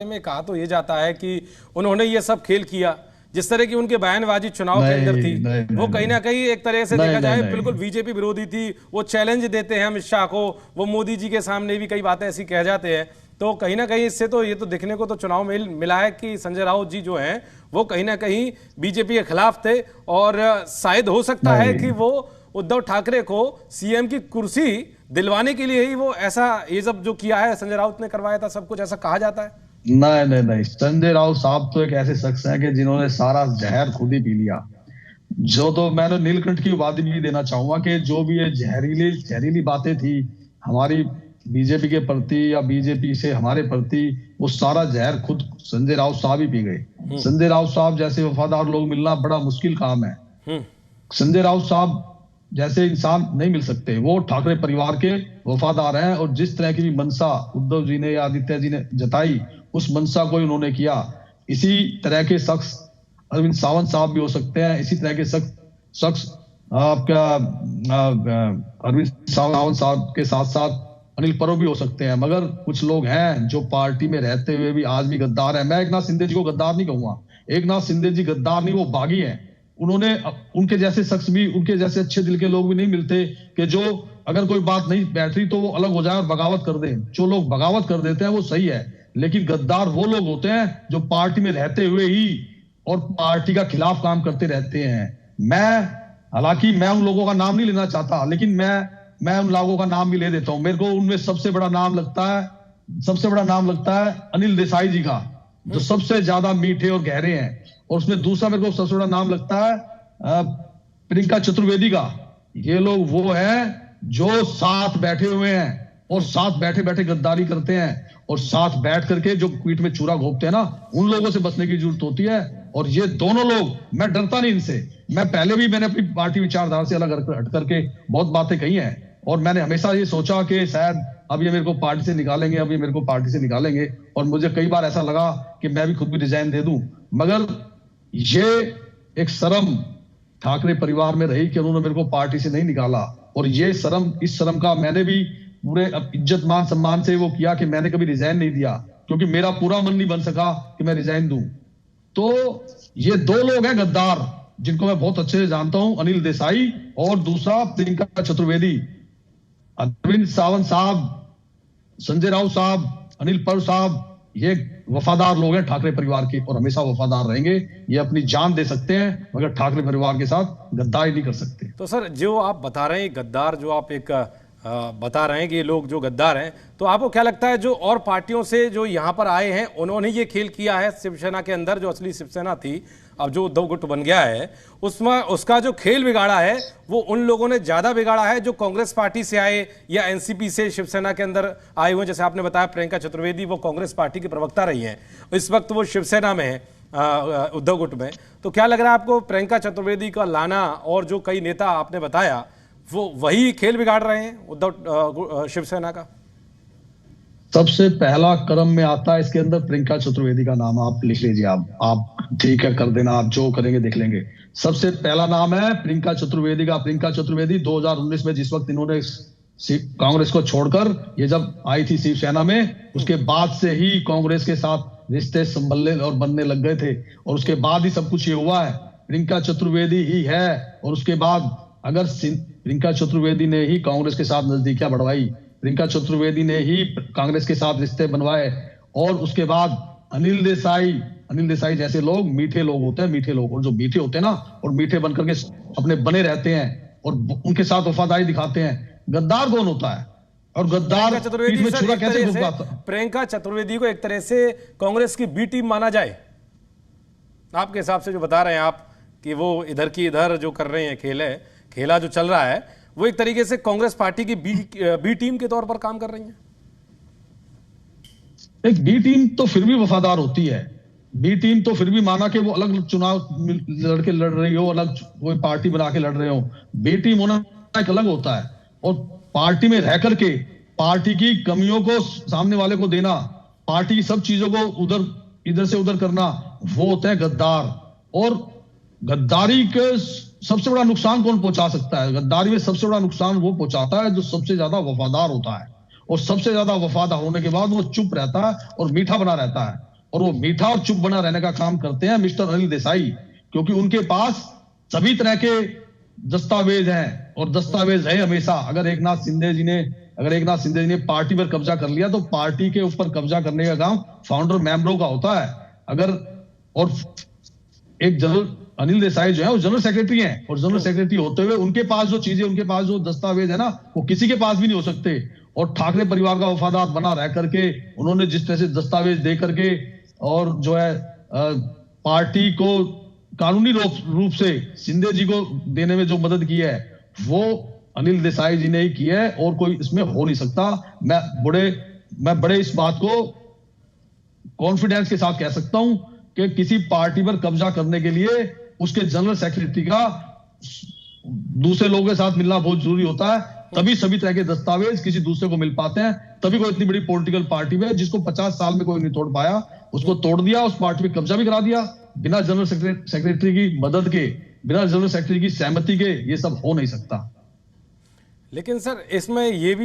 में कहा तो ये जाता है कि उन्होंने ये सब खेल किया, जिस तरह की उनकी बयानबाजी चुनाव के अंदर थी वो कहीं ना कहीं एक तरह से देखा जाए बिल्कुल बीजेपी विरोधी थी। वो चैलेंज देते हैं अमित शाह को, वो मोदी जी के सामने भी कई बातें ऐसी कह जाते हैं। तो कहीं ना कहीं इससे तो ये तो दिखने को तो चुनाव में मिला है कि संजय राउत जी जो हैं वो कहीं ना कहीं बीजेपी के खिलाफ थे, और शायद हो सकता है कि वो उद्धव ठाकरे को सीएम की कुर्सी दिलवाने के लिए ही वो ऐसा ये सब जो किया है संजय राउत ने करवाया था, सब कुछ ऐसा कहा जाता है। नहीं नहीं नहीं, संजय राउत साहब तो एक ऐसे शख्स हैं कि जिन्होंने सारा जहर खुद ही पी लिया। जो तो मैंने नीलकंठ की उपाधि भी देना चाहूंगा कि जो भी ये जहरीली जहरीली बातें थी हमारी बीजेपी के प्रति या बीजेपी से हमारे प्रति, वो सारा जहर खुद संजय राउत साहब ही पी गए। संजय राउत साहब जैसे वफादार लोग मिलना बड़ा मुश्किल काम है। संजय राउत साहब जैसे इंसान नहीं मिल सकते। वो ठाकरे परिवार के वफादार हैं, और जिस तरह की भी मंशा उद्धव जी ने या आदित्य जी ने जताई उस मंशा को इन्होंने किया। इसी तरह के शख्स अरविंद सावंत साहब भी हो सकते हैं, इसी तरह के शख्स आपका अरविंद सावंत साहब के साथ साथ अनिल परब भी हो सकते हैं। मगर कुछ लोग हैं जो पार्टी में रहते हुए भी आज भी गद्दार है। मैं एकनाथ शिंदे जी को गद्दार नहीं कहूंगा, एकनाथ शिंदे जी गद्दार नहीं, वो बागी हैं। उन्होंने उनके जैसे शख्स भी, उनके जैसे अच्छे दिल के लोग भी नहीं मिलते कि जो अगर कोई बात नहीं बैठ रही तो वो अलग हो जाए और बगावत कर दे। जो लोग बगावत कर देते हैं वो सही है, लेकिन गद्दार वो लोग होते हैं जो पार्टी में रहते हुए ही और पार्टी का खिलाफ काम करते रहते हैं। हालांकि मैं उन लोगों का नाम नहीं लेना चाहता, लेकिन मैं उन लोगों का नाम भी ले देता हूं। मेरे को उनमें सबसे बड़ा नाम लगता है अनिल देसाई जी का, जो सबसे ज्यादा मीठे और गहरे हैं। और उसमें दूसरा मेरे को सबसे बड़ा नाम लगता है प्रियंका चतुर्वेदी का। ये लोग वो हैं जो साथ बैठे हुए हैं और साथ बैठे बैठे गद्दारी करते हैं, और साथ बैठ करके जो पीठ में चूरा घोंपते हैं ना, उन लोगों से बचने की जरूरत होती है। और ये दोनों लोग, मैं डरता नहीं इनसे। मैं पहले भी मैंने अपनी पार्टी विचारधारा से अलग हट करके बहुत बातें कही हैं, और मैंने हमेशा ये सोचा कि शायद अब ये मेरे को पार्टी से निकालेंगे, और मुझे कई बार ऐसा लगा कि मैं भी खुद भी रिजाइन दे दूं। मगर ये एक शर्म ठाकरे परिवार में रही कि उन्होंने मेरे को पार्टी से नहीं निकाला, और ये शर्म, इस शर्म का मैंने भी पूरे इज्जत मान सम्मान से वो किया कि मैंने कभी रिजाइन नहीं दिया, क्योंकि मेरा पूरा मन नहीं बन सका कि मैं रिजाइन दूं। तो ये दो लोग हैं गद्दार जिनको मैं बहुत अच्छे से जानता हूं, अनिल देसाई और दूसरा प्रियंका चतुर्वेदी। अरविंद सावंत साहब, संजय राउत साहब, अनिल परब साहब, ये वफादार लोग हैं ठाकरे परिवार के, और हमेशा वफादार रहेंगे। ये अपनी जान दे सकते हैं मगर ठाकरे परिवार के साथ गद्दारी नहीं कर सकते। तो सर जो आप बता रहे हैं गद्दार, जो आप एक बता रहे हैं कि ये लोग जो गद्दार हैं, तो आपको क्या लगता है जो और पार्टियों से जो यहाँ पर आए हैं उन्होंने ये खेल किया है शिवसेना के अंदर, जो असली शिवसेना थी अब जो उद्धव गुट बन गया है, उसमें उसका जो खेल बिगाड़ा है वो उन लोगों ने ज्यादा बिगाड़ा है जो कांग्रेस पार्टी से आए या एनसीपी से शिवसेना के अंदर आए हुए। जैसे आपने बताया प्रियंका चतुर्वेदी वो कांग्रेस पार्टी की प्रवक्ता रही हैं, इस वक्त वो शिवसेना में है उद्धव गुट में। तो क्या लग रहा है आपको प्रियंका चतुर्वेदी का लाना और जो कई नेता आपने बताया वो वही खेल बिगाड़ रहे हैं उद्धव शिवसेना का? सबसे पहला क्रम में आता है इसके अंदर प्रियंका चतुर्वेदी का नाम, आप लिख लीजिए। आप ठीक है कर देना, आप जो करेंगे देख लेंगे। सबसे पहला नाम है प्रियंका चतुर्वेदी का। प्रियंका चतुर्वेदी 2019 में जिस वक्त इन्होंने कांग्रेस को छोड़कर ये जब आई थी शिवसेना में, उसके बाद से ही कांग्रेस के साथ रिश्ते संभलने और बनने लग गए थे, और उसके बाद ही सब कुछ ये हुआ है। प्रियंका चतुर्वेदी ही है, और उसके बाद अगर प्रियंका चतुर्वेदी ने ही कांग्रेस के साथ नजदीकियां बढ़वाई, प्रियंका चतुर्वेदी ने ही कांग्रेस के साथ रिश्ते बनवाए, और उसके बाद अनिल देसाई जैसे लोग मीठे लोग होते हैं, मीठे लोग, और जो मीठे होते हैं ना और मीठे बनकर के अपने बने रहते हैं और उनके साथ वफादारी दिखाते हैं। गद्दार कौन होता है? और गद्दार पीठ में छुरा कैसे घुसता? प्रियंका चतुर्वेदी को एक तरह से कांग्रेस की बी टीम माना जाए आपके हिसाब से, जो बता रहे हैं आप कि वो इधर की इधर जो कर रहे हैं खेला जो चल रहा है, वो एक तरीके से कांग्रेस पार्टी की बी टीम के तौर पर काम कर रही है। एक बी टीम तो फिर भी वफादार होती है। बी टीम तो फिर भी माना कि वो अलग चुनाव लड़ रही हो, अलग कोई पार्टी बना के लड़ रहे हो। बी टीम होना एक अलग होता है, और पार्टी में रह करके पार्टी की कमियों को सामने वाले को देना, पार्टी की सब चीजों को इधर से उधर करना, वो होते हैं गद्दार। और गद्दारी के सबसे बड़ा नुकसान कौन पहुंचा सकता है? गद्दारी में सबसे बड़ा नुकसान वो पहुंचाता है जो सबसे ज्यादा वफादार होता है, और सबसे ज्यादा वफादार होने के बाद वो चुप रहता है और मीठा बना रहता है। और वो मीठा और चुप बना रहने का काम करते हैं मिस्टर अनिल देसाई, क्योंकि उनके पास सभी तरह के दस्तावेज हैं और दस्तावेज है हमेशा। अगर एक नाथ शिंदे जी ने पार्टी पर कब्जा कर लिया तो पार्टी के ऊपर कब्जा करने का काम फाउंडर मेंबरों का होता है। अगर और एक जनरल अनिल देसाई जो है वो जनरल सेक्रेटरी हैं, और जनरल सेक्रेटरी होते हुए उनके पास जो दस्तावेज है ना, वो किसी के पास भी नहीं हो सकते। और ठाकरे परिवार का वफादार बना रह करके उन्होंने जिस तरह से दस्तावेज दे करके और जो है पार्टी को कानूनी रूप से शिंदे जी को देने में जो मदद की है वो अनिल देसाई जी ने ही की है, और कोई इसमें हो नहीं सकता। मैं बड़े इस बात को कॉन्फिडेंस के साथ कह सकता हूं कि किसी पार्टी पर कब्जा करने के लिए उसके जनरल सेक्रेटरी का दूसरे लोगों के साथ मिलना बहुत जरूरी होता है, तभी सभी तरह के दस्तावेज किसी दूसरे को मिल पाते हैं। तभी कोई इतनी बड़ी पॉलिटिकल पार्टी में जिसको 50 साल में कोई नहीं तोड़ पाया, उसको तोड़ दिया, उस पार्टी में कब्जा भी करा दिया बिना जनरल सेक्रेटरी की मदद के, बिना जनरल सेक्रेटरी की सहमति के। ये सब हो नहीं सकता। लेकिन सर इसमें ये भी